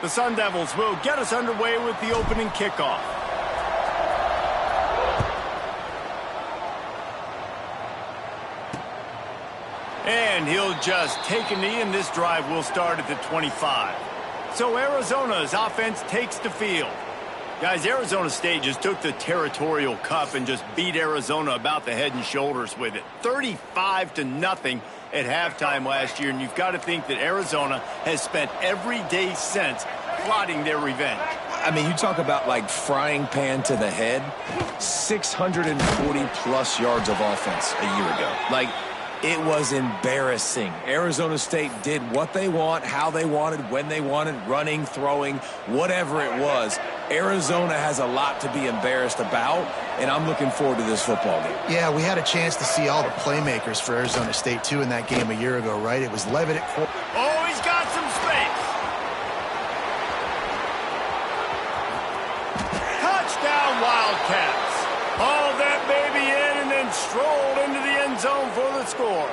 The Sun Devils will get us underway with the opening kickoff. And he'll just take a knee, and this drive will start at the 25. So Arizona's offense takes the field. Guys, Arizona State just took the Territorial Cup and just beat Arizona about the head and shoulders with it. 35-0 at halftime last year, and you've got to think that Arizona has spent every day since plotting their revenge. I mean, you talk about like frying pan to the head, 640-plus yards of offense a year ago. Like, it was embarrassing. Arizona State did what they want, how they wanted, when they wanted, running, throwing, whatever it was. Arizona has a lot to be embarrassed about, and I'm looking forward to this football game. Yeah, we had a chance to see all the playmakers for Arizona State, too, in that game a year ago, right? It was Levitt at quarterback. Oh, he's got some space. Touchdown, Wildcats. Hauled that baby in and then strolled into the end zone for the score.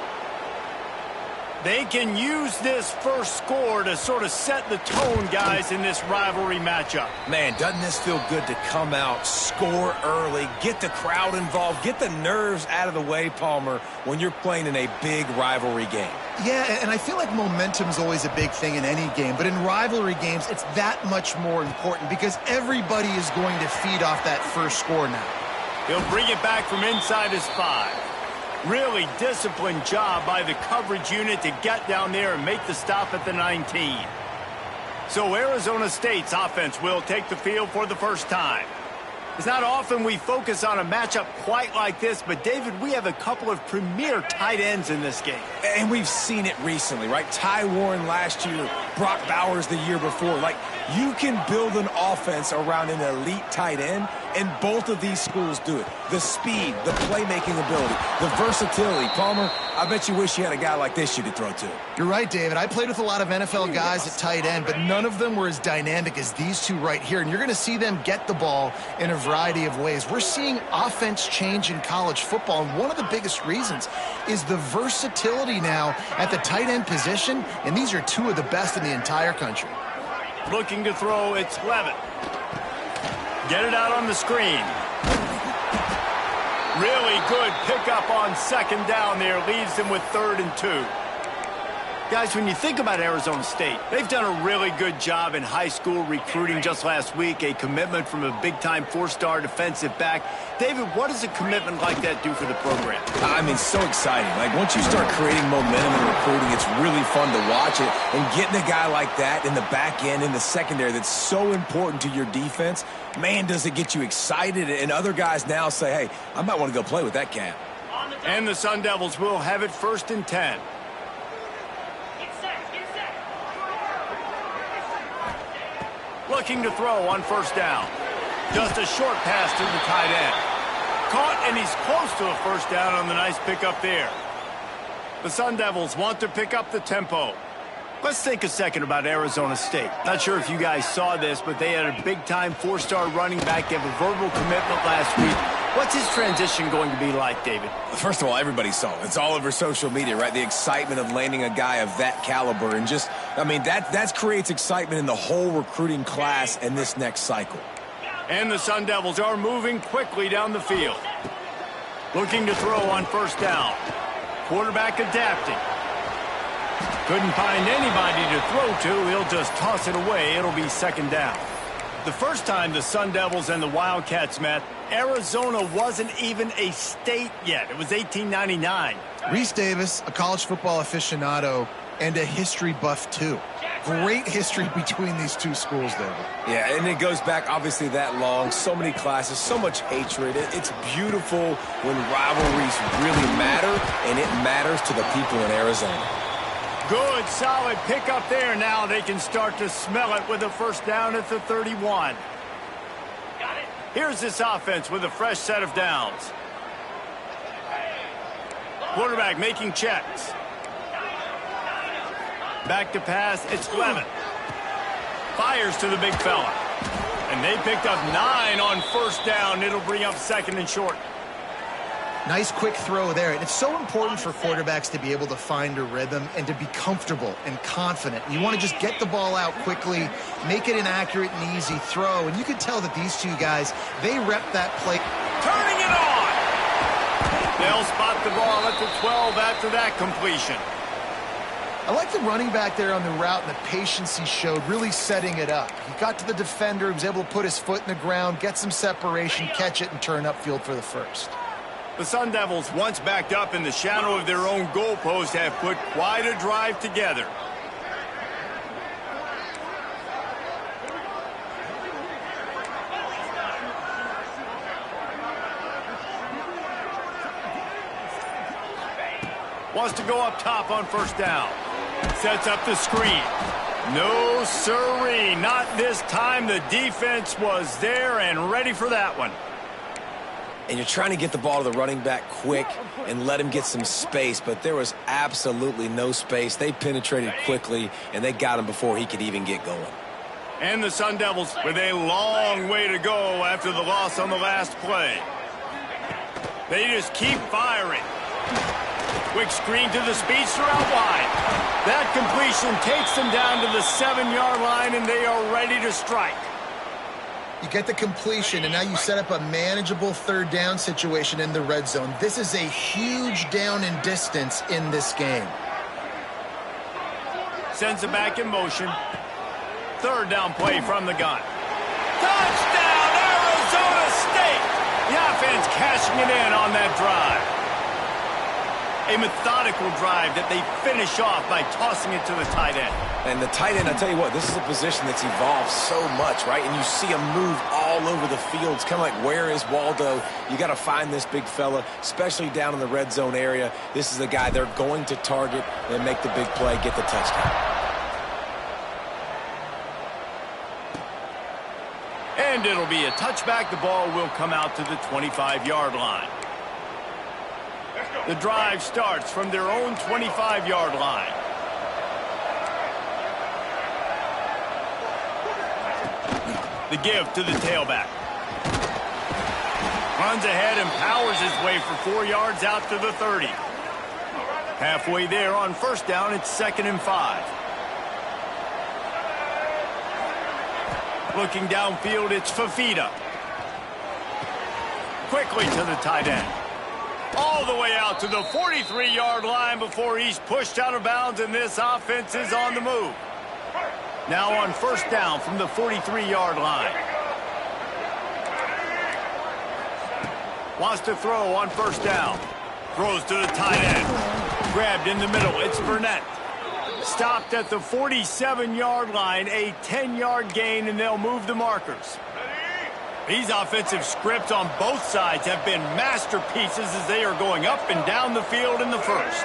They can use this first score to sort of set the tone, guys, in this rivalry matchup. Man, doesn't this feel good to come out, score early, get the crowd involved, get the nerves out of the way, Palmer, when you're playing in a big rivalry game? Yeah, and I feel like momentum's always a big thing in any game, but in rivalry games, it's that much more important because everybody is going to feed off that first score now. He'll bring it back from inside his 5. Really disciplined job by the coverage unit to get down there and make the stop at the 19. So Arizona State's offense will take the field for the first time. It's not often we focus on a matchup quite like this, but David, we have a couple of premier tight ends in this game. And we've seen it recently, right? Ty Warren last year, Brock Bowers the year before. Like, you can build an offense around an elite tight end, and both of these schools do it. The speed, the playmaking ability, the versatility. Palmer, I bet you wish you had a guy like this you could throw to. You're right, David. I played with a lot of NFL guys at tight end, but none of them were as dynamic as these two right here, and you're going to see them get the ball in a variety of ways. We're seeing offense change in college football, and one of the biggest reasons is the versatility now at the tight end position, and these are two of the best in the entire country. Looking to throw, it's Levitt. Get it out on the screen. Really good pickup on second down there. Leaves them with 3rd and 2. Guys, when you think about Arizona State, they've done a really good job in high school recruiting just last week, a commitment from a big-time 4-star defensive back. David, what does a commitment like that do for the program? I mean, so exciting. Like, once you start creating momentum in recruiting, it's really fun to watch it. And getting a guy like that in the back end, in the secondary, that's so important to your defense, man, does it get you excited. And other guys now say, hey, I might want to go play with that cat. And the Sun Devils will have it 1st and 10. Looking to throw on 1st down. Just a short pass to the tight end. Caught, and he's close to a 1st down on the nice pickup there. The Sun Devils want to pick up the tempo. Let's think a second about Arizona State. Not sure if you guys saw this, but they had a big-time 4-star running back give a verbal commitment last week. What's his transition going to be like, David? First of all, everybody saw it. It's all over social media, right? The excitement of landing a guy of that caliber. And just, I mean, that creates excitement in the whole recruiting class in this next cycle. And the Sun Devils are moving quickly down the field. Looking to throw on 1st down. Quarterback adapting. Couldn't find anybody to throw to. He'll just toss it away. It'll be 2nd down. The first time the Sun Devils and the Wildcats met, Arizona wasn't even a state yet. It was 1899. Reese Davis, a college football aficionado, and a history buff, too. Great history between these two schools, David. Yeah, and it goes back, obviously, that long. So many classes, so much hatred. It's beautiful when rivalries really matter, and it matters to the people in Arizona. Good, solid pickup there. Now they can start to smell it with a 1st down at the 31. Here's this offense with a fresh set of downs. Quarterback making checks. Back to pass, it's Levitt. Fires to the big fella. And they picked up 9 on 1st down. It'll bring up 2nd and short. Nice quick throw there. And it's so important for quarterbacks to be able to find a rhythm and to be comfortable and confident. You want to just get the ball out quickly, make it an accurate and easy throw. And you can tell that these two guys, they rep that play. Turning it on! They'll spot the ball at the 12 after that completion. I like the running back there on the route and the patience he showed, really setting it up. He got to the defender, he was able to put his foot in the ground, get some separation, catch it, and turn upfield for the first. The Sun Devils, once backed up in the shadow of their own goalpost, have put quite a drive together. Wants to go up top on first down. Sets up the screen. No siree, not this time. The defense was there and ready for that one. And you're trying to get the ball to the running back quick and let him get some space, but there was absolutely no space. They penetrated quickly, and they got him before he could even get going. And the Sun Devils with a long way to go after the loss on the last play. They just keep firing. Quick screen to the speedster out wide. That completion takes them down to the 7-yard line, and they are ready to strike. You get the completion, and now you set up a manageable third down situation in the red zone. This is a huge down in distance in this game. Sends it back in motion. Third down play from the gun. Touchdown, Arizona State! The offense cashing it in on that drive. A methodical drive that they finish off by tossing it to the tight end. And the tight end, I tell you what, this is a position that's evolved so much, right? And you see him move all over the field. It's kind of like, where is Waldo? You got to find this big fella, especially down in the red zone area. This is the guy they're going to target and make the big play, get the touchdown. And it'll be a touchback. The ball will come out to the 25-yard line. The drive starts from their own 25-yard line. The give to the tailback. Runs ahead and powers his way for 4 yards out to the 30. Halfway there on first down, it's 2nd and 5. Looking downfield, it's Fafita. Quickly to the tight end. All the way out to the 43-yard line before he's pushed out of bounds, and this offense is on the move. Now on first down from the 43-yard line. Wants to throw on first down. Throws to the tight end. Grabbed in the middle. It's Burnett. Stopped at the 47-yard line. A 10-yard gain, and they'll move the markers. These offensive scripts on both sides have been masterpieces as they are going up and down the field in the first.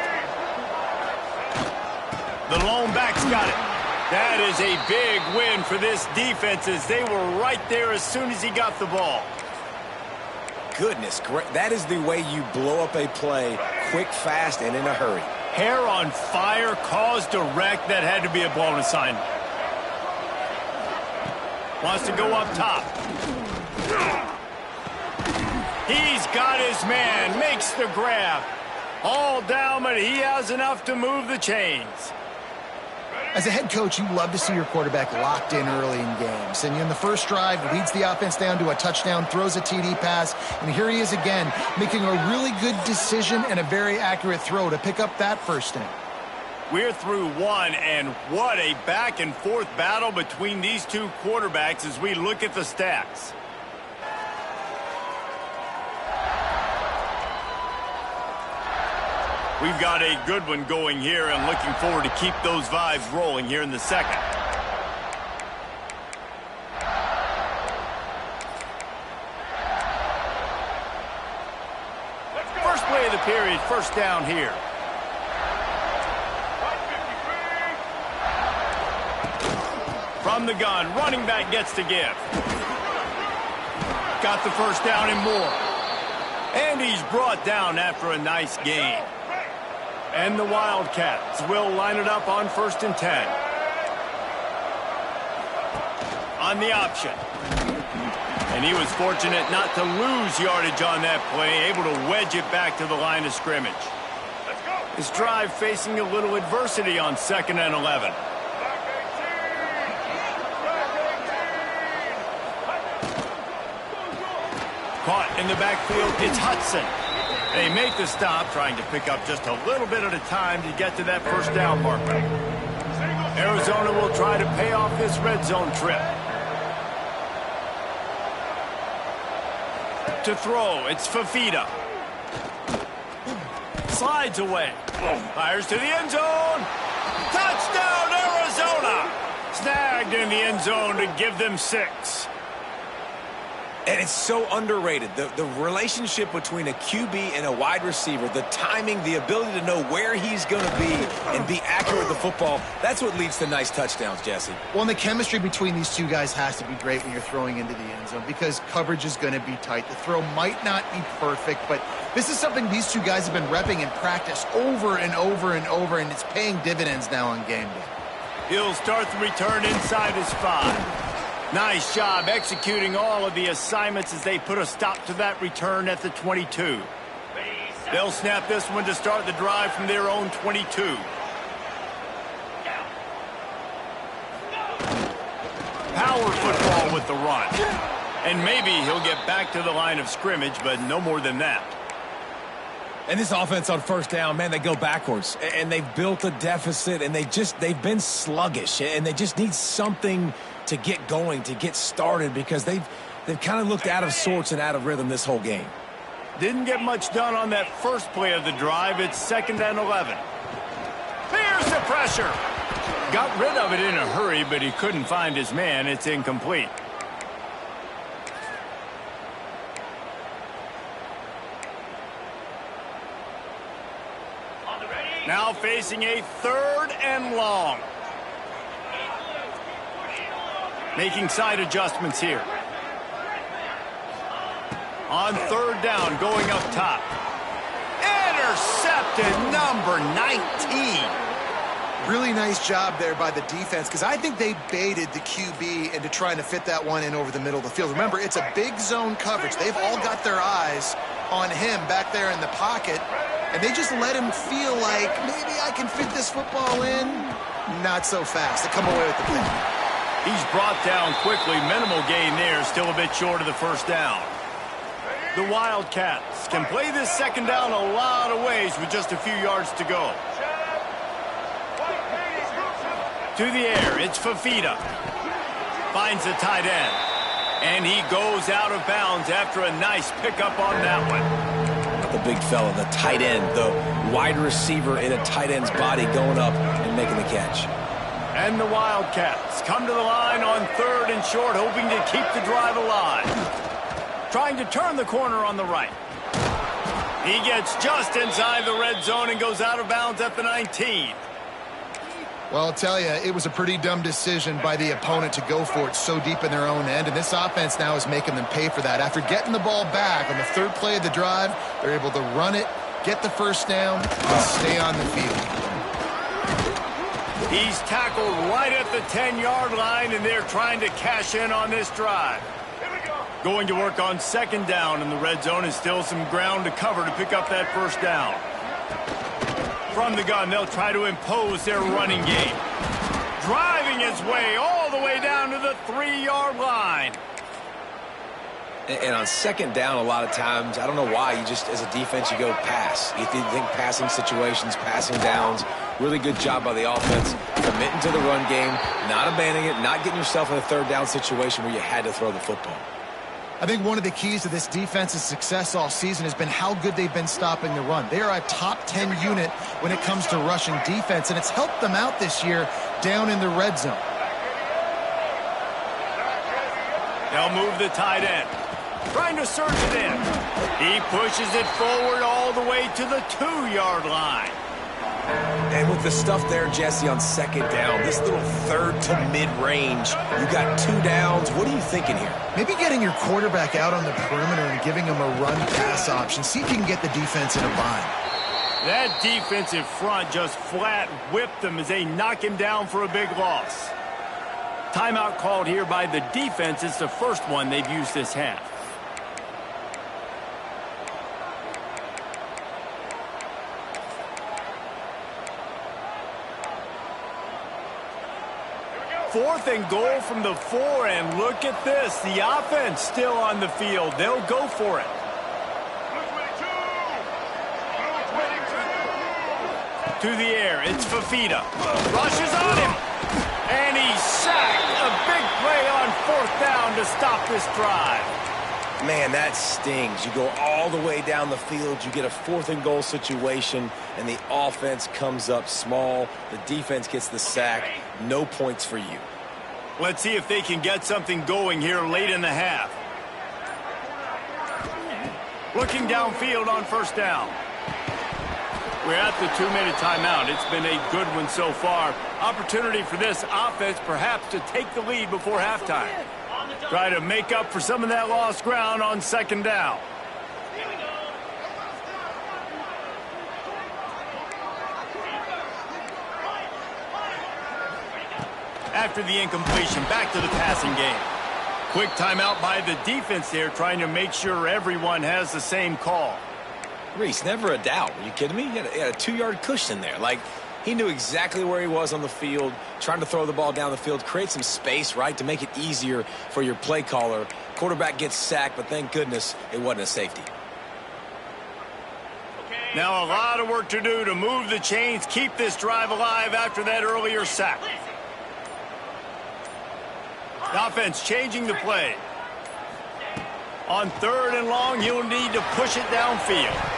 The lone back's got it. That is a big win for this defense as they were right there as soon as he got the ball. Goodness, that is the way you blow up a play quick, fast, and in a hurry. Hair on fire, cause direct. That had to be a blown assignment. Wants to go up top. He's got his man, makes the grab. All down, but he has enough to move the chains. As a head coach, you love to see your quarterback locked in early in games. And in the first drive, leads the offense down to a touchdown, throws a TD pass, and here he is again, making a really good decision and a very accurate throw to pick up that first down. We're through one, and what a back-and-forth battle between these two quarterbacks as we look at the stats. We've got a good one going here and looking forward to keep those vibes rolling here in the second. First play of the period, first down here. From the gun, running back gets to give. Got the first down and more. And he's brought down after a nice gain. And the Wildcats will line it up on 1st and 10. On the option. And he was fortunate not to lose yardage on that play, able to wedge it back to the line of scrimmage. His drive facing a little adversity on 2nd and 11. Caught in the backfield, it's Hudson. They make the stop, trying to pick up just a little bit at a time to get to that first down marker. Arizona will try to pay off this red zone trip. To throw, it's Fafita. Slides away. Fires to the end zone. Touchdown, Arizona! Snagged in the end zone to give them 6. And it's so underrated. The relationship between a QB and a wide receiver, the timing, the ability to know where he's going to be and be accurate with the football, that's what leads to nice touchdowns, Jesse. Well, and the chemistry between these two guys has to be great when you're throwing into the end zone because coverage is going to be tight. The throw might not be perfect, but this is something these two guys have been repping in practice over and over and over, and it's paying dividends now on game day. He'll start the return inside his 5. Nice job executing all of the assignments as they put a stop to that return at the 22. They'll snap this one to start the drive from their own 22. Power football with the run. And maybe he'll get back to the line of scrimmage, but no more than that. And this offense on first down, man, they go backwards. And they've built a deficit, and they've been sluggish. And they just need something to get going, to get started, because they've kind of looked out of sorts and out of rhythm this whole game. Didn't get much done on that first play of the drive. It's 2nd and 11. Here's the pressure. Got rid of it in a hurry, but he couldn't find his man. It's incomplete. Now facing a 3rd and long. Making side adjustments here. On 3rd down, going up top. Intercepted, number 19. Really nice job there by the defense because I think they baited the QB into trying to fit that one in over the middle of the field. Remember, it's a big zone coverage. They've all got their eyes on him back there in the pocket, and they just let him feel like maybe I can fit this football in. Not so fast. They come away with the win. He's brought down quickly. Minimal gain there. Still a bit short of the first down. The Wildcats can play this 2nd down a lot of ways with just a few yards to go. To the air, it's Fafita. Finds the tight end. And he goes out of bounds after a nice pickup on that one. The big fella, the tight end, the wide receiver in a tight end's body going up and making the catch. And the Wildcats come to the line on 3rd and short, hoping to keep the drive alive. Trying to turn the corner on the right. He gets just inside the red zone and goes out of bounds at the 19. Well, I'll tell you, it was a pretty dumb decision by the opponent to go for it so deep in their own end, and this offense now is making them pay for that. After getting the ball back on the 3rd play of the drive, they're able to run it, get the first down, and stay on the field. He's tackled right at the 10-yard line, and they're trying to cash in on this drive. Going to work on 2nd down in the red zone, and still some ground to cover to pick up that first down. From the gun, they'll try to impose their running game. Driving his way all the way down to the 3-yard line. And on 2nd down, a lot of times, I don't know why, you just, as a defense, you go pass. You think passing situations, passing downs. Really good job by the offense, committing to the run game, not abandoning it, not getting yourself in a 3rd down situation where you had to throw the football. I think one of the keys to this defense's success all season has been how good they've been stopping the run. They are a top 10 unit when it comes to rushing defense, and it's helped them out this year down in the red zone. They'll move the tight end. Trying to surge it in. He pushes it forward all the way to the 2-yard line. And with the stuff there, Jesse, on 2nd down, this little 3rd to mid-range, you got 2 downs. What are you thinking here? Maybe getting your quarterback out on the perimeter and giving him a run-pass option. See if you can get the defense in a bind. That defensive front just flat whipped them as they knock him down for a big loss. Timeout called here by the defense. It's the first one they've used this half. Fourth and goal from the 4, and look at this. The offense still on the field. They'll go for it. To the air, it's Fafita. Rushes on him. And he's sacked. A big play on 4th down to stop this drive. Man, that stings. You go all the way down the field, you get a 4th and goal situation, and the offense comes up small. The defense gets the sack. No points for you. Let's see if they can get something going here late in the half. Looking downfield on 1st down. We're at the 2-minute timeout. It's been a good one so far. Opportunity for this offense perhaps to take the lead before halftime. Try to make up for some of that lost ground on 2nd down. After the incompletion, back to the passing game. Quick timeout by the defense there, trying to make sure everyone has the same call. Reese, never a doubt. Are you kidding me? He had a 2-yard cushion there. Like, he knew exactly where he was on the field, trying to throw the ball down the field, create some space, right, to make it easier for your play caller. Quarterback gets sacked, but thank goodness it wasn't a safety. Now a lot of work to do to move the chains, keep this drive alive after that earlier sack. The offense changing the play. On 3rd and long, he'll need to push it downfield.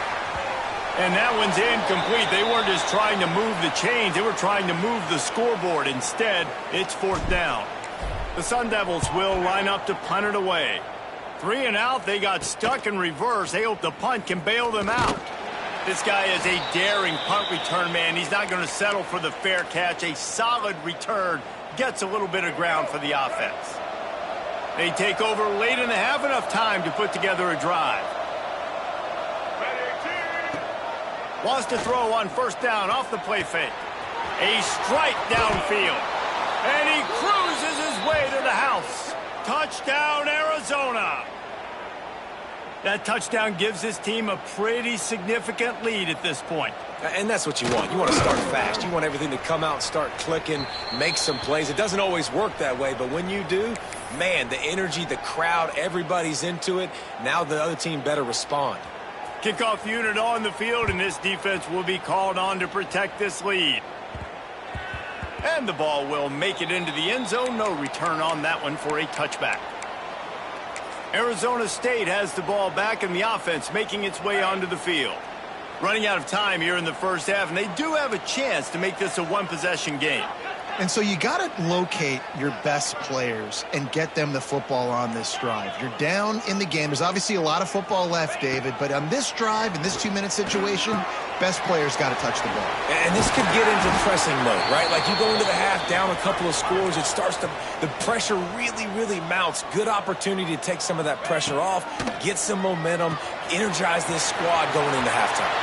And that one's incomplete. They weren't just trying to move the chains. They were trying to move the scoreboard. Instead, it's 4th down. The Sun Devils will line up to punt it away. 3 and out. They got stuck in reverse. They hope the punt can bail them out. This guy is a daring punt return man. He's not going to settle for the fair catch. A solid return gets a little bit of ground for the offense. They take over late in the half, enough time to put together a drive. Wants to throw on 1st down off the play fake. A strike downfield. And he cruises his way to the house. Touchdown, Arizona. That touchdown gives his team a pretty significant lead at this point. And that's what you want. You want to start fast. You want everything to come out and start clicking, make some plays. It doesn't always work that way, but when you do, man, the energy, the crowd, everybody's into it. Now the other team better respond. Kickoff unit on the field, and this defense will be called on to protect this lead. And the ball will make it into the end zone. No return on that one for a touchback. Arizona State has the ball back, and the offense making its way onto the field. Running out of time here in the first half, and they do have a chance to make this a one-possession game. And so you got to locate your best players and get them the football on this drive. You're down in the game. There's obviously a lot of football left, David, but on this drive, in this 2-minute situation, best players got to touch the ball. And this could get into pressing mode, right? Like you go into the half down a couple of scores, it starts to, the pressure really mounts. Good opportunity to take some of that pressure off, get some momentum, energize this squad going into halftime.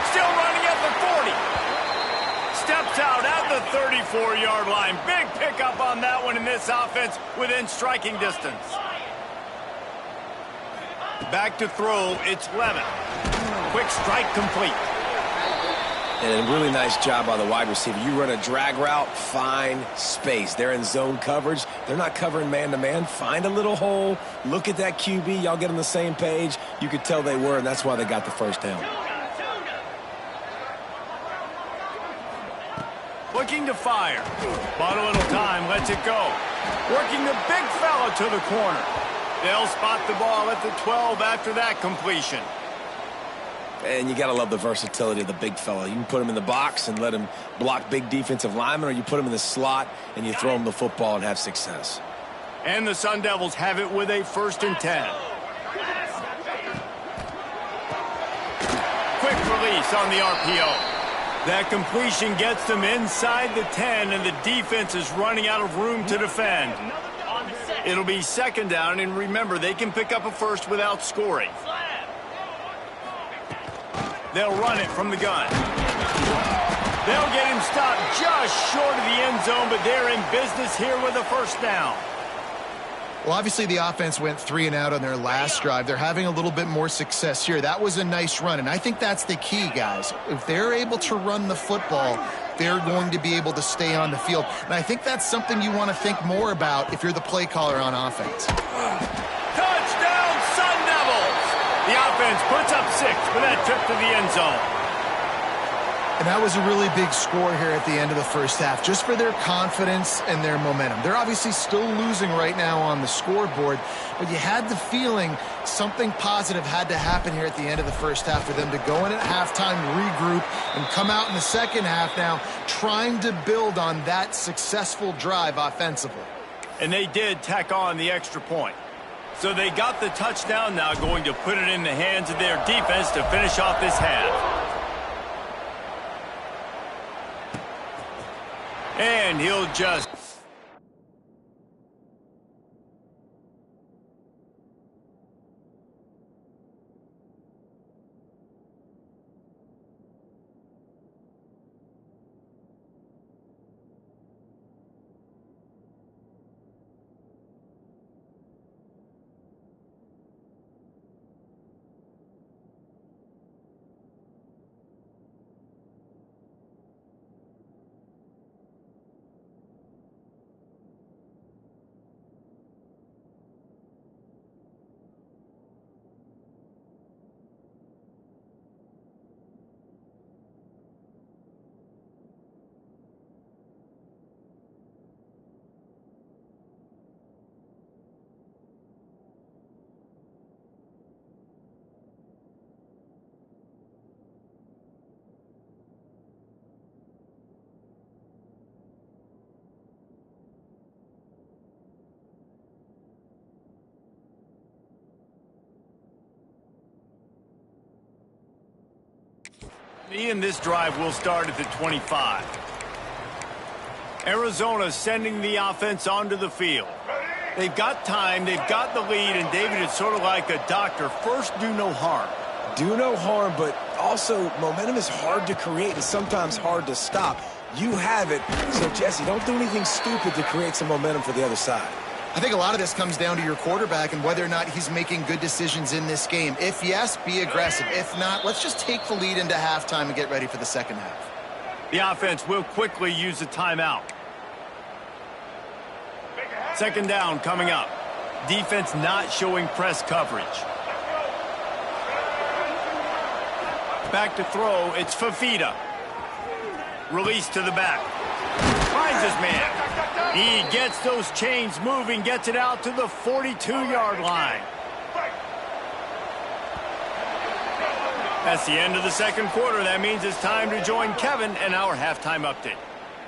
Still running at the 40. Steps out at the 34-yard line. Big pickup on that one in this offense within striking distance. Back to throw. It's Levin. Quick strike complete. And a really nice job by the wide receiver. You run a drag route, find space. They're in zone coverage. They're not covering man-to-man. Find a little hole. Look at that QB. Y'all get on the same page. You could tell they were, and that's why they got the first down. Looking to fire. Bought a little time, lets it go. Working the big fella to the corner. They'll spot the ball at the 12 after that completion. And you got to love the versatility of the big fella. You can put him in the box and let him block big defensive linemen, or you put him in the slot and you throw him the football and have success. And the Sun Devils have it with a 1st and 10. Quick release on the RPO. That completion gets them inside the 10, and the defense is running out of room to defend. It'll be 2nd down, and remember, they can pick up a first without scoring. They'll run it from the gun. They'll get him stopped just short of the end zone, but they're in business here with a first down. Well, obviously the offense went 3 and out on their last drive. They're having a little bit more success here. That was a nice run, and I think that's the key, guys. If they're able to run the football, they're going to be able to stay on the field. And I think that's something you want to think more about if you're the play caller on offense. Touchdown, Sun Devils! The offense puts up 6 for that trip to the end zone. And that was a really big score here at the end of the first half, just for their confidence and their momentum. They're obviously still losing right now on the scoreboard, but you had the feeling something positive had to happen here at the end of the first half for them to go in at halftime, regroup, and come out in the second half now trying to build on that successful drive offensively. And they did tack on the extra point. So they got the touchdown, now going to put it in the hands of their defense to finish off this half. And he'll just... Ian, this drive will start at the 25. Arizona sending the offense onto the field. They've got time, they've got the lead, and David, it's sort of like a doctor. First, do no harm. Do no harm, but also momentum is hard to create and sometimes hard to stop. You have it, so Jesse, don't do anything stupid to create some momentum for the other side. I think a lot of this comes down to your quarterback and whether or not he's making good decisions in this game. If yes, be aggressive. If not, let's just take the lead into halftime and get ready for the second half. The offense will quickly use a timeout. Second down coming up. Defense not showing press coverage. Back to throw, it's Fafita. Release to the back. Finds his man. He gets those chains moving, gets it out to the 42-yard line. That's the end of the second quarter. That means it's time to join Kevin and our halftime update.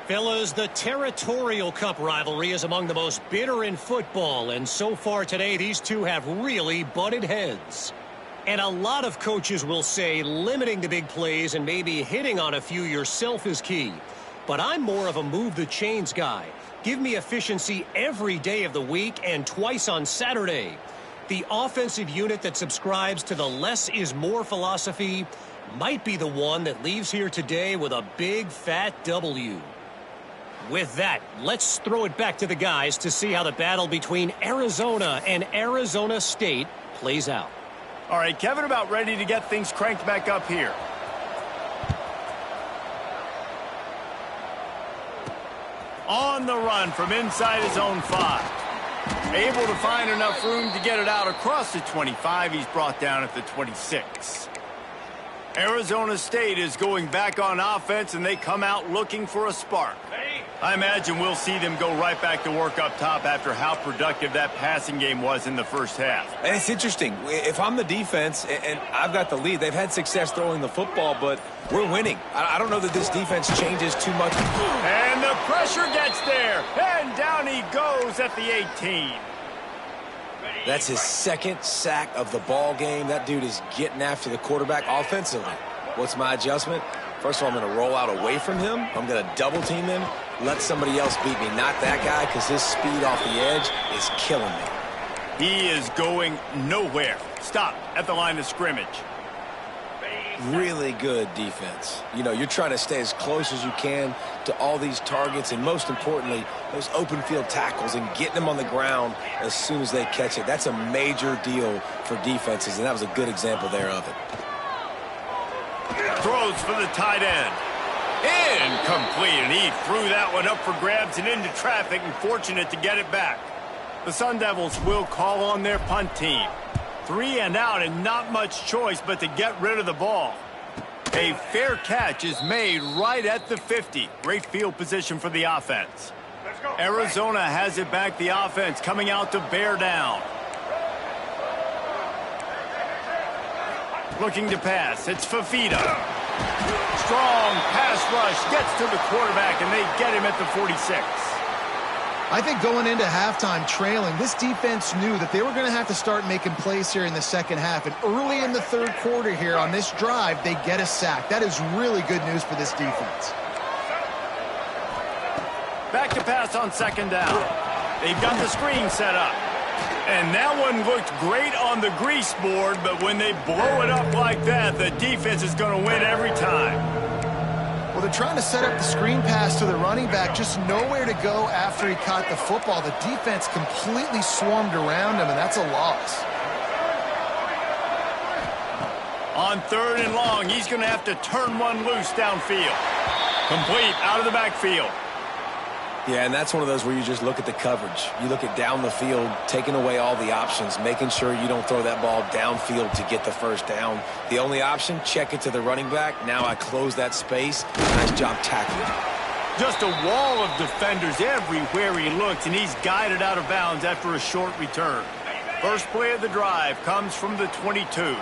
Fellas, the Territorial Cup rivalry is among the most bitter in football, and so far today, these two have really butted heads. And a lot of coaches will say limiting the big plays and maybe hitting on a few yourself is key. But I'm more of a move the chains guy. Give me efficiency every day of the week and twice on Saturday. The offensive unit that subscribes to the less is more philosophy might be the one that leaves here today with a big fat W. With that, let's throw it back to the guys to see how the battle between Arizona and Arizona State plays out. All right, Kevin, about ready to get things cranked back up here. On the run from inside his own 5. Able to find enough room to get it out across the 25. He's brought down at the 26. Arizona State is going back on offense, and they come out looking for a spark. I imagine we'll see them go right back to work up top after how productive that passing game was in the first half. And it's interesting. If I'm the defense and I've got the lead, they've had success throwing the football, but we're winning. I don't know that this defense changes too much. And the pressure gets there, and down he goes at the 18. That's his second sack of the ball game. That dude is getting after the quarterback offensively. What's my adjustment? First of all, I'm going to roll out away from him. I'm going to double team him, let somebody else beat me, not that guy, because his speed off the edge is killing me. He is going nowhere. Stop at the line of scrimmage. really good defense. You know, you're trying to stay as close as you can to all these targets, and most importantly, those open field tackles and getting them on the ground as soon as they catch it. That's a major deal for defenses, and that was a good example there of it. Throws for the tight end. Incomplete, and he threw that one up for grabs and into traffic, and fortunate to get it back. The Sun Devils will call on their punt team. 3 and out, and not much choice but to get rid of the ball. A fair catch is made right at the 50. Great field position for the offense. Arizona has it back, the offense coming out to bear down. Looking to pass, it's Fafita. Strong pass rush, gets to the quarterback, and they get him at the 46. I think going into halftime trailing, this defense knew that they were going to have to start making plays here in the second half. And early in the third quarter here on this drive, they get a sack. That is really good news for this defense. Back to pass on second down. They've got the screen set up. And that one looked great on the grease board, but when they blow it up like that, the defense is going to win every time. Well, they're trying to set up the screen pass to the running back, just nowhere to go after he caught the football. The defense completely swarmed around him, and that's a loss. On third and long, he's going to have to turn one loose downfield. Complete out of the backfield. Yeah, and that's one of those where you just look at the coverage. You look at down the field, taking away all the options, making sure you don't throw that ball downfield to get the first down. The only option, check it to the running back. Now I close that space. Nice job tackling. Just a wall of defenders everywhere he looks, and he's guided out of bounds after a short return. First play of the drive comes from the 22.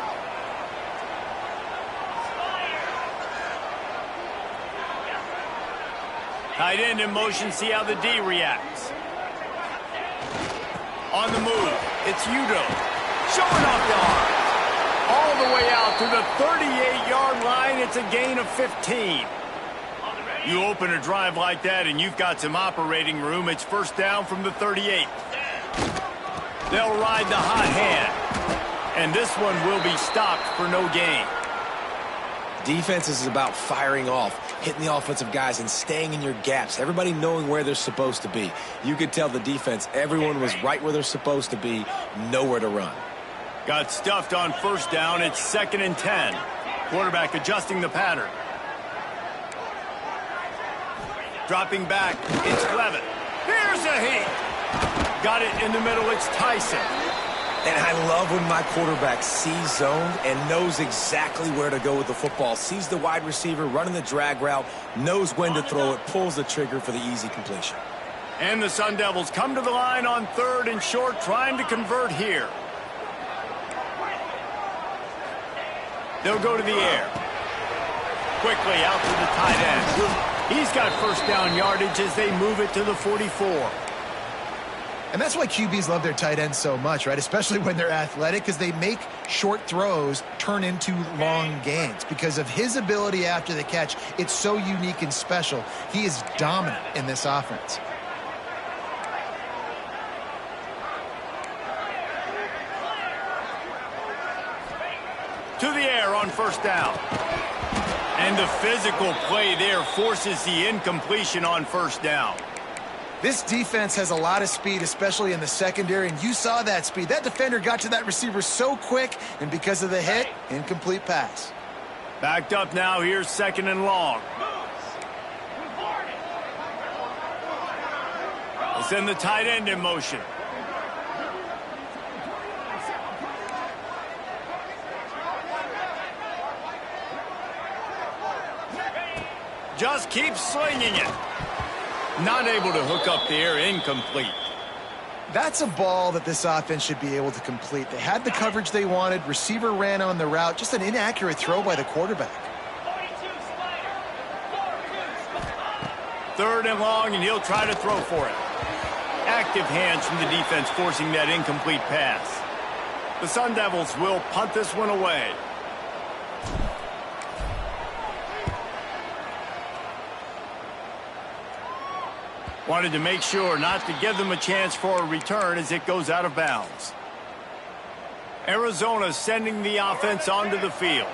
Tight end in motion, see how the D reacts. On the move, it's Udo. Showing off the arm. All the way out to the 38-yard line, it's a gain of 15. You open a drive like that and you've got some operating room. It's first down from the 38. They'll ride the hot hand. And this one will be stopped for no gain. Defense is about firing off, hitting the offensive guys and staying in your gaps. Everybody knowing where they're supposed to be. You could tell the defense, everyone was right where they're supposed to be, nowhere to run. Got stuffed on first down. It's 2nd and 10. Quarterback adjusting the pattern. Dropping back, it's Levitt. Here's a heat. Got it in the middle, it's Tyson. And I love when my quarterback sees zoned and knows exactly where to go with the football. Sees the wide receiver running the drag route, knows when to throw it, pulls the trigger for the easy completion. And the Sun Devils come to the line on 3rd and short, trying to convert here. They'll go to the air. Quickly out to the tight end. He's got first down yardage as they move it to the 44. And that's why QBs love their tight ends so much, right? Especially when they're athletic, because they make short throws turn into long gains. Because of his ability after the catch, it's so unique and special. He is dominant in this offense. To the air on first down. And the physical play there forces the incompletion on first down. This defense has a lot of speed, especially in the secondary, and you saw that speed. That defender got to that receiver so quick, and because of the hit, incomplete pass. Backed up now, here's 2nd and long. They send the tight end in motion. Just keeps slinging it. Not able to hook up there, incomplete. That's a ball that this offense should be able to complete. They had the coverage they wanted. Receiver ran on the route. Just an inaccurate throw by the quarterback. 3rd and long, and he'll try to throw for it. Active hands from the defense forcing that incomplete pass. The Sun Devils will punt this one away. Wanted to make sure not to give them a chance for a return as it goes out of bounds. Arizona sending the offense onto the field.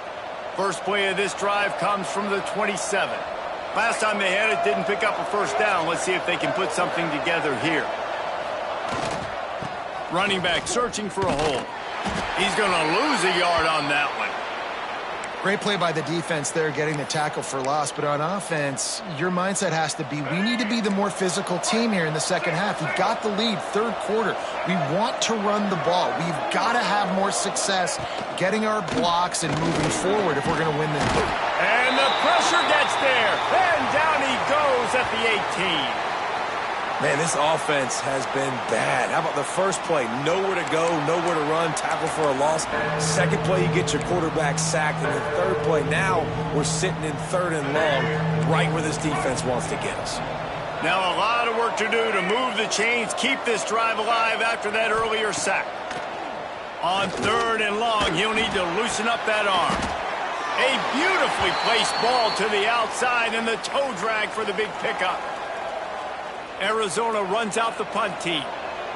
First play of this drive comes from the 27. Last time they had it, didn't pick up a first down. Let's see if they can put something together here. Running back searching for a hole. He's going to lose a yard on that one. Great play by the defense there, getting the tackle for loss. But on offense, your mindset has to be, we need to be the more physical team here in the second half. We've got the lead, third quarter. We want to run the ball. We've got to have more success getting our blocks and moving forward if we're going to win the game. And the pressure gets there. And down he goes at the 18. Man, this offense has been bad. How about the first play? Nowhere to go, nowhere to run, tackle for a loss. Second play, you get your quarterback sacked. And the third play, now we're sitting in third and long, right where this defense wants to get us. Now a lot of work to do to move the chains, keep this drive alive after that earlier sack. On third and long, he'll need to loosen up that arm. A beautifully placed ball to the outside and the toe drag for the big pickup. Arizona runs out the punt team.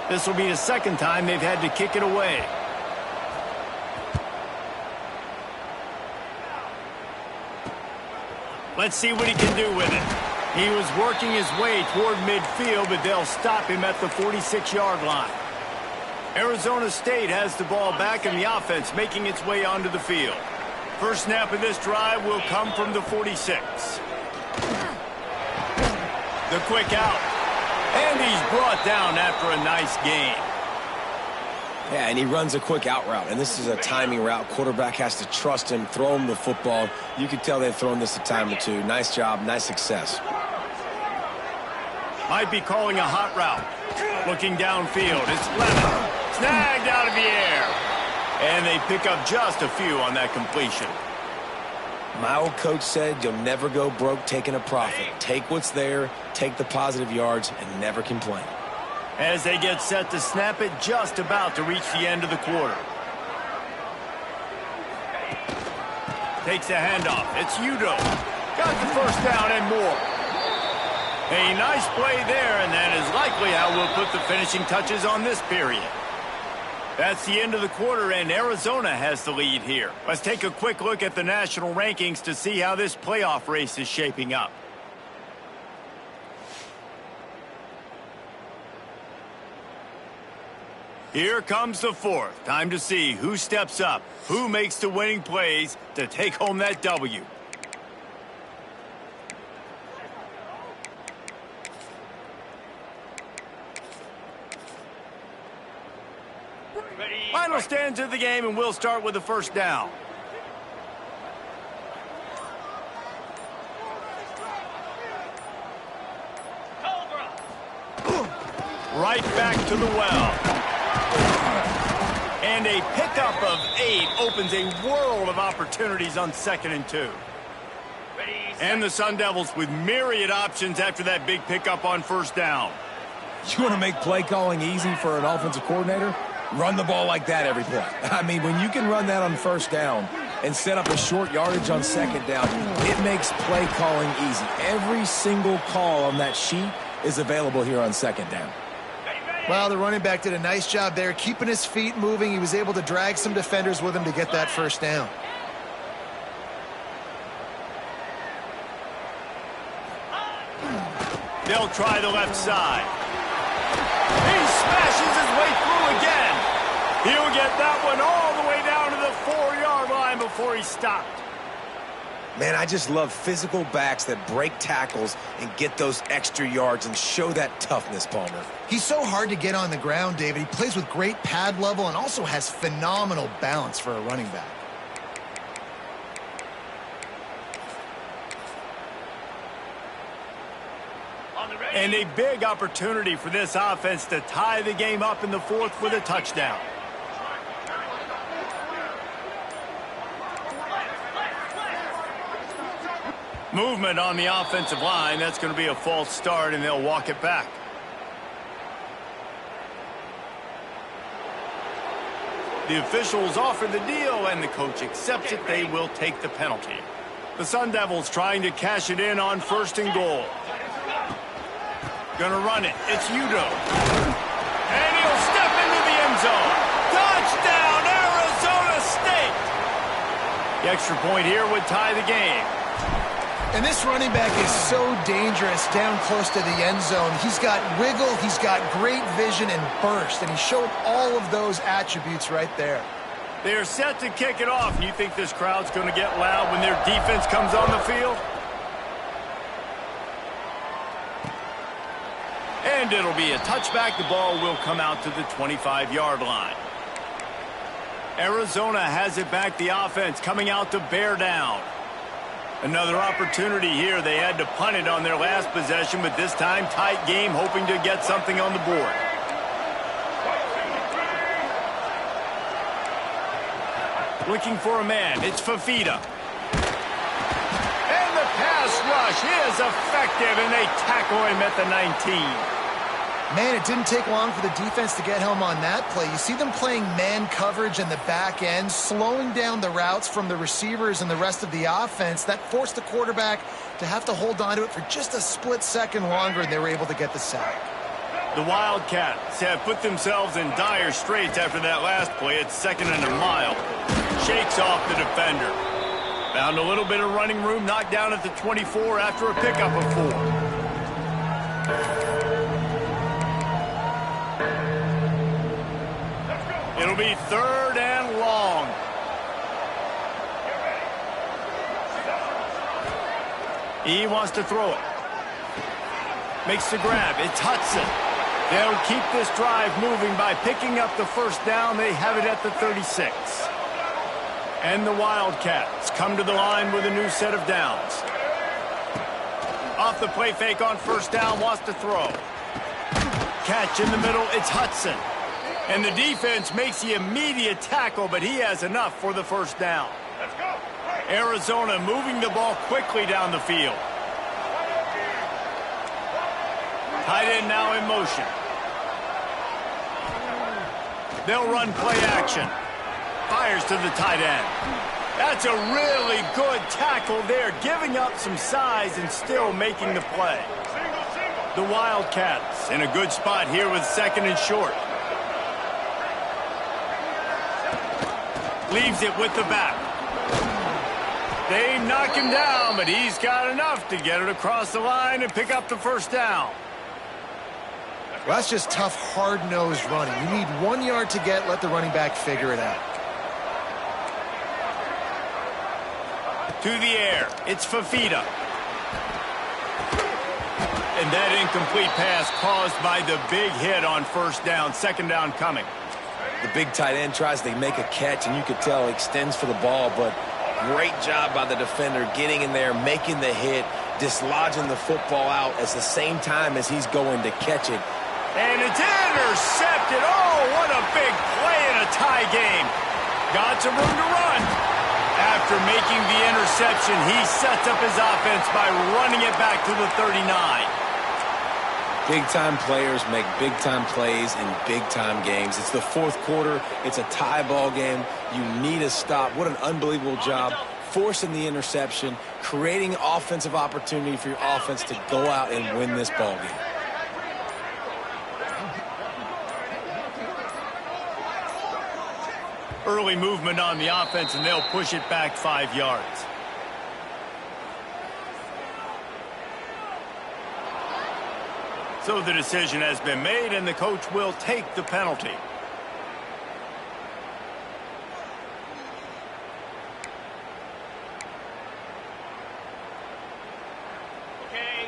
This will be the second time they've had to kick it away. Let's see what he can do with it. He was working his way toward midfield, but they'll stop him at the 46-yard line. Arizona State has the ball back and the offense making its way onto the field. First snap of this drive will come from the 46. The quick out. And he's brought down after a nice gain. Yeah, and he runs a quick out route, and this is a timing route. Quarterback has to trust him, throw him the football. You can tell they've thrown this a time or two. Nice job, nice success. Might be calling a hot route. Looking downfield, it's Lemon. Snagged out of the air. And they pick up just a few on that completion. My old coach said you'll never go broke taking a profit. Take what's there, take the positive yards, and never complain. As they get set to snap it, just about to reach the end of the quarter. Takes a handoff. It's Udo. Got the first down and more. A nice play there, and that is likely how we'll put the finishing touches on this period. That's the end of the quarter, and Arizona has the lead here. Let's take a quick look at the national rankings to see how this playoff race is shaping up. Here comes the fourth. Time to see who steps up, who makes the winning plays to take home that W. Final stands of the game, and we'll start with the first down. Right back to the well. And a pickup of 8 opens a world of opportunities on 2nd and 2. And the Sun Devils with myriad options after that big pickup on first down. You want to make play calling easy for an offensive coordinator? Run the ball like that every play. I mean, when you can run that on first down and set up a short yardage on second down, it makes play calling easy. Every single call on that sheet is available here on second down. Well, the running back did a nice job there, keeping his feet moving. He was able to drag some defenders with him to get that first down. They'll try the left side. He smashes his way through again. He'll get that one all the way down to the 4-yard line before he stopped. Man, I just love physical backs that break tackles and get those extra yards and show that toughness, Palmer. He's so hard to get on the ground, David. He plays with great pad level and also has phenomenal balance for a running back. And a big opportunity for this offense to tie the game up in the fourth with a touchdown. Movement on the offensive line. That's going to be a false start, and they'll walk it back. The officials offer the deal, and the coach accepts it. They will take the penalty. The Sun Devils trying to cash it in on 1st and goal. Gonna run it. It's Udo. And he'll step into the end zone. Touchdown, Arizona State! The extra point here would tie the game. And this running back is so dangerous down close to the end zone. He's got wiggle, he's got great vision and burst, and he showed all of those attributes right there. They're set to kick it off, and you think this crowd's going to get loud when their defense comes on the field? And it'll be a touchback. The ball will come out to the 25-yard line. Arizona has it back. The offense coming out to bear down. Another opportunity here. They had to punt it on their last possession, but this time tight game, hoping to get something on the board. Looking for a man. It's Fafita. And the pass rush is effective, and they tackle him at the 19. Man, it didn't take long for the defense to get home on that play. You see them playing man coverage in the back end, slowing down the routes from the receivers and the rest of the offense. That forced the quarterback to have to hold on to it for just a split second longer, and they were able to get the sack. The Wildcats have put themselves in dire straits after that last play. It's 2nd and a mile. Shakes off the defender. Found a little bit of running room, knocked down at the 24 after a pickup of 4. It'll be 3rd and long. He wants to throw it. Makes the grab. It's Hudson. They'll keep this drive moving by picking up the first down. They have it at the 36. And the Wildcats come to the line with a new set of downs. Off the play fake on first down, wants to throw. Catch in the middle, it's Hudson. And the defense makes the immediate tackle, but he has enough for the first down. Let's go. Arizona moving the ball quickly down the field. Tight end now in motion. They'll run play action. Fires to the tight end. That's a really good tackle there, giving up some size and still making the play. The Wildcats in a good spot here with 2nd and short. Leaves it with the back. They knock him down, but he's got enough to get it across the line and pick up the first down. Well, that's just tough, hard-nosed running. You need 1 yard to get, let the running back figure it out. To the air, it's Fafita. And that incomplete pass caused by the big hit on first down. 2nd down coming. The big tight end tries to make a catch, and you could tell he extends for the ball, but great job by the defender getting in there, making the hit, dislodging the football out at the same time as he's going to catch it. And it's intercepted. Oh, what a big play in a tie game. Got some room to run. After making the interception, he sets up his offense by running it back to the 39. Big-time players make big-time plays in big-time games. It's the 4th quarter. It's a tie ball game. You need a stop. What an unbelievable job forcing the interception, creating offensive opportunity for your offense to go out and win this ball game. Early movement on the offense, and they'll push it back 5 yards. So the decision has been made, and the coach will take the penalty.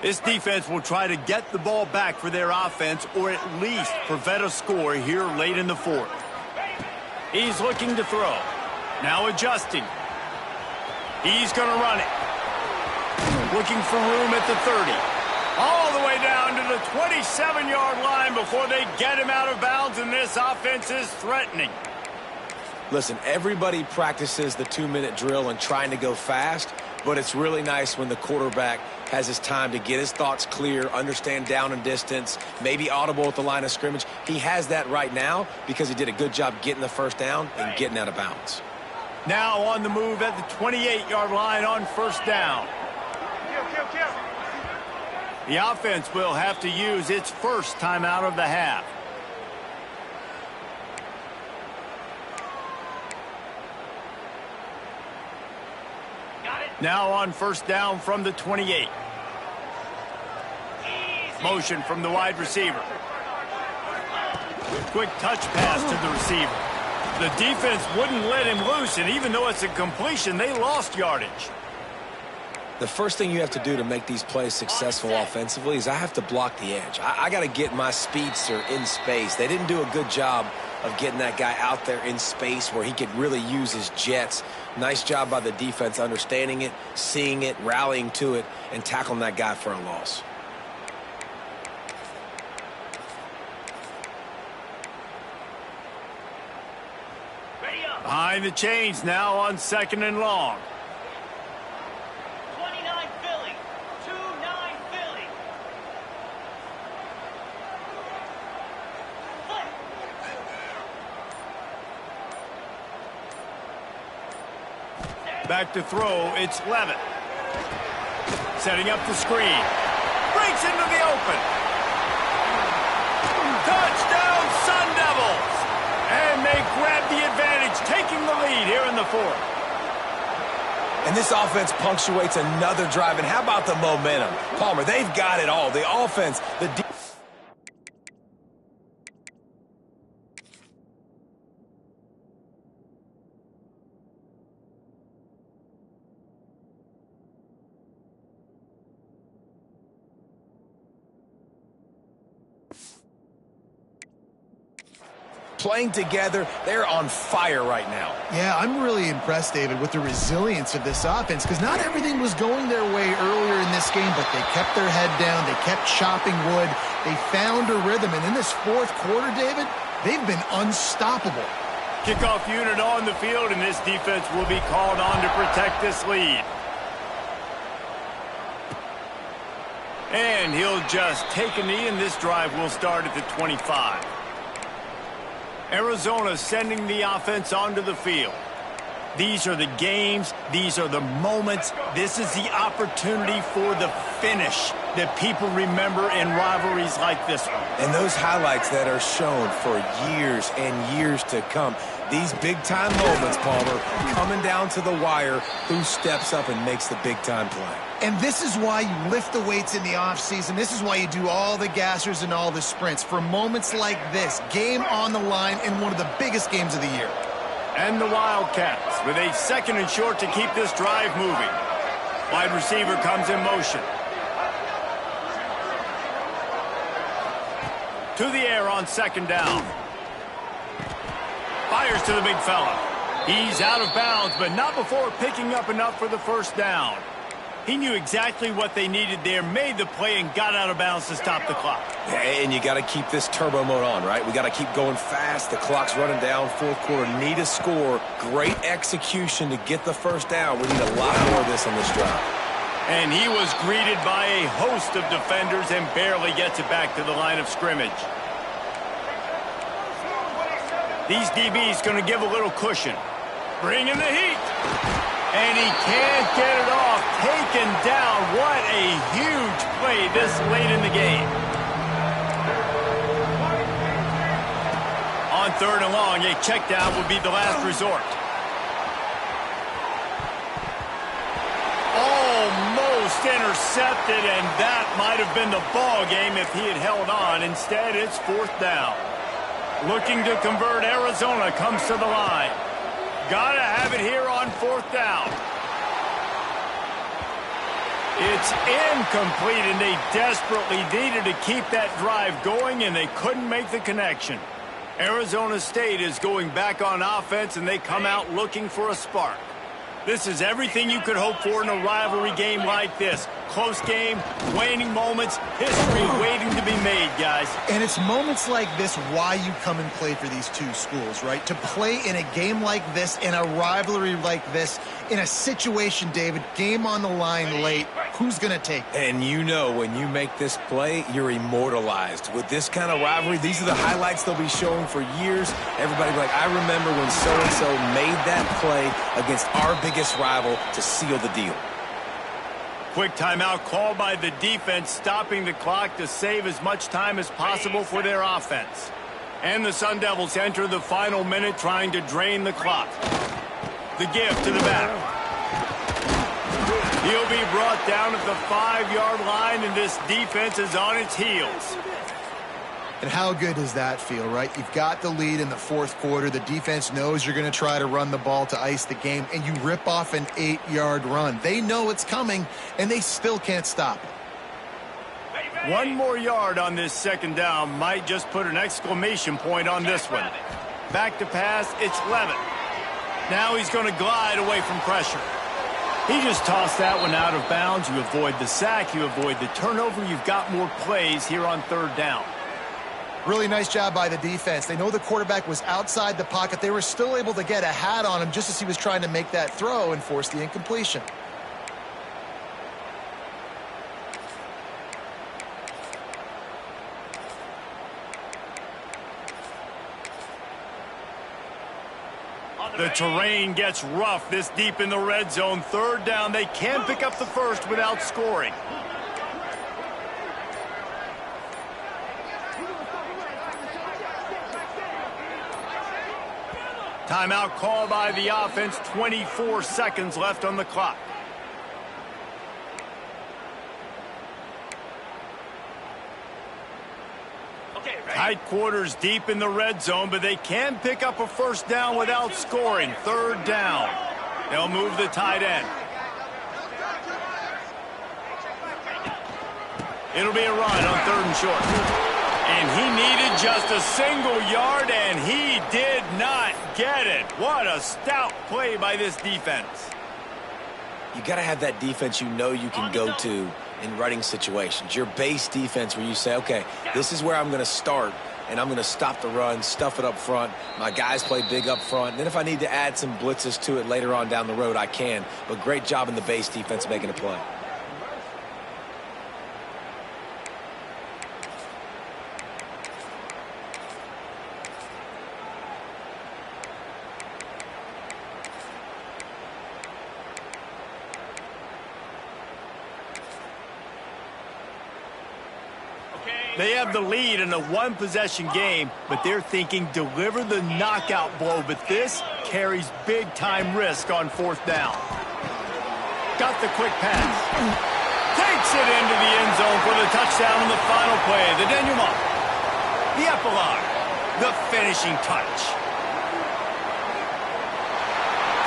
This defense will try to get the ball back for their offense, or at least prevent a score here late in the 4th. He's looking to throw. Now adjusting. He's going to run it. Looking for room at the 30. All the way down to the 27-yard line before they get him out of bounds, and this offense is threatening. Listen, everybody practices the 2-minute drill and trying to go fast, but it's really nice when the quarterback has his time to get his thoughts clear, understand down and distance, maybe audible at the line of scrimmage. He has that right now because he did a good job getting the first down and getting out of bounds. Now on the move at the 28-yard line on first down. The offense will have to use its first timeout of the half. Now on first down from the 28. Motion from the wide receiver. Quick touch pass to the receiver. The defense wouldn't let him loose, and even though it's a completion, they lost yardage. The first thing you have to do to make these plays successful offensively is I have to block the edge. I got to get my speedster in space. They didn't do a good job of getting that guy out there in space where he could really use his jets. Nice job by the defense understanding it, seeing it, rallying to it, and tackling that guy for a loss. Behind the chains now on 2nd and long. 29 Philly. 2-9 Philly. Back to throw, it's Levitt. Setting up the screen. Breaks into the open. Touchdown, Sun Devils! And they grab the advantage, taking the lead here in the 4th. And this offense punctuates another drive. And how about the momentum? Palmer, they've got it all. The offense, the defense. Playing together, they're on fire right now. Yeah, I'm really impressed, David, with the resilience of this offense, because not everything was going their way earlier in this game, but they kept their head down, they kept chopping wood, they found a rhythm, and in this 4th quarter, David, they've been unstoppable. Kickoff unit on the field, and this defense will be called on to protect this lead. And he'll just take a knee, and this drive will start at the 25. Arizona sending the offense onto the field. These are the games. These are the moments. This is the opportunity for the finish that people remember in rivalries like this one. And those highlights that are shown for years and years to come. These big-time moments, Palmer, coming down to the wire, who steps up and makes the big-time play. And this is why you lift the weights in the offseason. This is why you do all the gassers and all the sprints. For moments like this, game on the line in one of the biggest games of the year. And the Wildcats with a 2nd and short to keep this drive moving. Wide receiver comes in motion. To the air on 2nd down. Fires to the big fella. He's out of bounds, but not before picking up enough for the 1st down. He knew exactly what they needed there, made the play, and got out of bounds to stop the clock. And you got to keep this turbo mode on, right? We got to keep going fast. The clock's running down. 4th quarter, need a score. Great execution to get the 1st down. We need a lot more of this on this drive. And he was greeted by a host of defenders and barely gets it back to the line of scrimmage. These DBs going to give a little cushion. Bringing the heat. And he can't get it off. Taken down. What a huge play this late in the game. On 3rd and long, a check down would be the last resort. Almost intercepted, and that might have been the ball game if he had held on. Instead, it's 4th down. Looking to convert, Arizona comes to the line. Gotta have it here on 4th down. It's incomplete, and they desperately needed to keep that drive going, and they couldn't make the connection. Arizona State is going back on offense, and they come out looking for a spark. This is everything you could hope for in a rivalry game like this. Close game, waning moments, history waiting to be made, guys. And it's moments like this why you come and play for these two schools, right? To play in a game like this, in a rivalry like this, in a situation, David, game on the line late, who's going to take it? And you know when you make this play, you're immortalized. With this kind of rivalry, these are the highlights they'll be showing for years. Everybody will be like, I remember when so-and-so made that play against our biggest rival to seal the deal. Quick timeout called by the defense, stopping the clock to save as much time as possible for their offense. And the Sun Devils enter the final minute trying to drain the clock. The give to the back. He'll be brought down at the 5-yard line, and this defense is on its heels. And how good does that feel, right? You've got the lead in the fourth quarter. The defense knows you're going to try to run the ball to ice the game, and you rip off an 8-yard run. They know it's coming, and they still can't stop it. 1 more yard on this second down might just put an exclamation point on this one. Back to pass, it's Levitt. Now he's going to glide away from pressure. He just tossed that one out of bounds. You avoid the sack, you avoid the turnover. You've got more plays here on third down. Really nice job by the defense. They know the quarterback was outside the pocket. They were still able to get a hat on him just as he was trying to make that throw and force the incompletion. The terrain gets rough this deep in the red zone. Third down, they can pick up the first without scoring. Timeout called by the offense. 24 seconds left on the clock. Tight quarters deep in the red zone, but they can pick up a first down without scoring. Third down. They'll move the tight end. It'll be a run on third and short. And he needed just a single yard, and he did not get it. What a stout play by this defense. You got to have that defense you know you can go to in running situations. Your base defense where you say, okay, this is where I'm going to start, and I'm going to stop the run, stuff it up front. My guys play big up front. And then if I need to add some blitzes to it later on down the road, I can. But great job in the base defense making a play. They have the lead in a one-possession game, but they're thinking deliver the knockout blow. But this carries big-time risk on fourth down. Got the quick pass. Takes it into the end zone for the touchdown on the final play. The denouement. The epilogue. The finishing touch.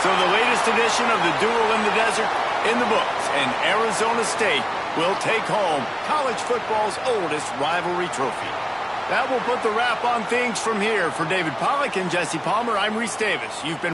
So the latest edition of the Duel in the Desert in the books, and Arizona State will take home college football's oldest rivalry trophy. That will put the wrap on things from here. For David Pollack and Jesse Palmer, I'm Reese Davis. You've been